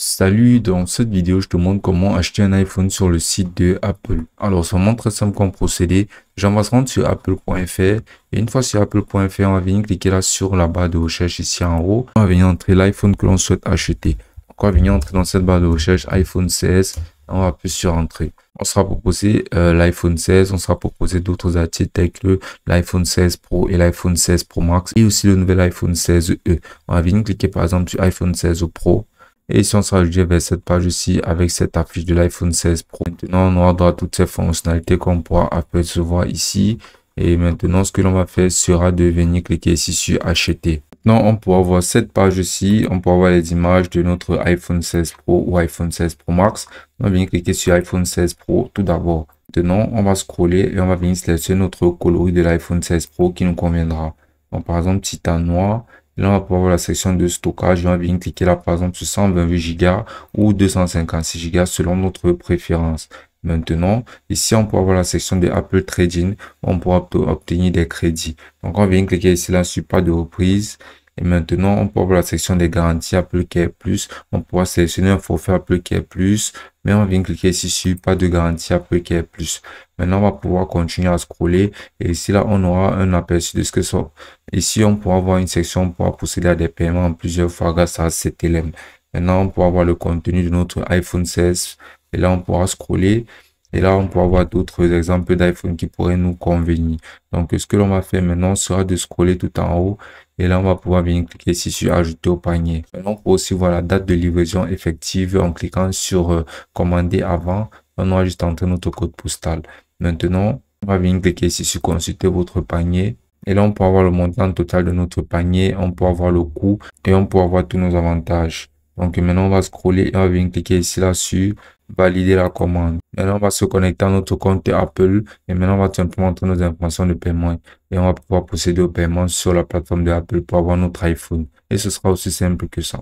Salut, dans cette vidéo, je te montre comment acheter un iPhone sur le site de Apple. Alors, c'est vraiment très simple comme procédé. Déjà, on va se rendre sur apple.fr et une fois sur apple.fr, on va venir cliquer là sur la barre de recherche ici en haut. On va venir entrer l'iPhone que l'on souhaite acheter. Donc, on va venir entrer dans cette barre de recherche iPhone 16. On va appuyer sur entrée. On sera proposé l'iPhone 16, on sera proposé d'autres articles tels que l'iPhone 16 Pro et l'iPhone 16 Pro Max et aussi le nouvel iPhone 16e. On va venir cliquer par exemple sur iPhone 16 Pro. Et si on se rajoute vers cette page ici avec cette affiche de l'iPhone 16 Pro, maintenant on aura droit à toutes ces fonctionnalités qu'on pourra apercevoir ici. Et maintenant, ce que l'on va faire sera de venir cliquer ici sur acheter. Maintenant, on pourra voir cette page ici. On pourra voir les images de notre iPhone 16 Pro ou iPhone 16 Pro Max. On va venir cliquer sur iPhone 16 Pro tout d'abord. Maintenant, on va scroller et on va venir sélectionner notre coloris de l'iPhone 16 Pro qui nous conviendra. Donc, par exemple, titan noir. Là, on va pouvoir voir la section de stockage. On va venir cliquer là, par exemple, sur 128 Go ou 256 Go selon notre préférence. Maintenant, ici, on pourra voir la section de Apple Trading. On pourra obtenir des crédits. Donc, on vient cliquer ici là sur pas de reprise. Et maintenant, on pourra voir la section des garanties Apple Care Plus. On pourra sélectionner un forfait Apple Care Plus. Mais on vient cliquer ici sur pas de garantie Apple Care Plus. Maintenant, on va pouvoir continuer à scroller. Et ici, là, on aura un aperçu de ce que ça. Ici, on pourra avoir une section, on pourra procéder à des paiements en plusieurs fois grâce à cet élément. Maintenant, on pourra voir le contenu de notre iPhone 16. Et là, on pourra scroller. Et là, on pourra voir d'autres exemples d'iPhone qui pourraient nous convenir. Donc, ce que l'on va faire maintenant sera de scroller tout en haut. Et là, on va pouvoir venir cliquer ici sur ajouter au panier. Maintenant, on peut aussi voir la date de livraison effective en cliquant sur commander avant. On aura juste entré notre code postal. Maintenant, on va venir cliquer ici sur consulter votre panier. Et là, on peut avoir le montant total de notre panier. On peut avoir le coût et on peut avoir tous nos avantages. Donc, maintenant, on va scroller et on va venir cliquer ici là sur valider la commande. Maintenant, on va se connecter à notre compte Apple et maintenant, on va tout simplement entrer nos informations de paiement et on va pouvoir procéder au paiement sur la plateforme de Apple pour avoir notre iPhone. Et ce sera aussi simple que ça.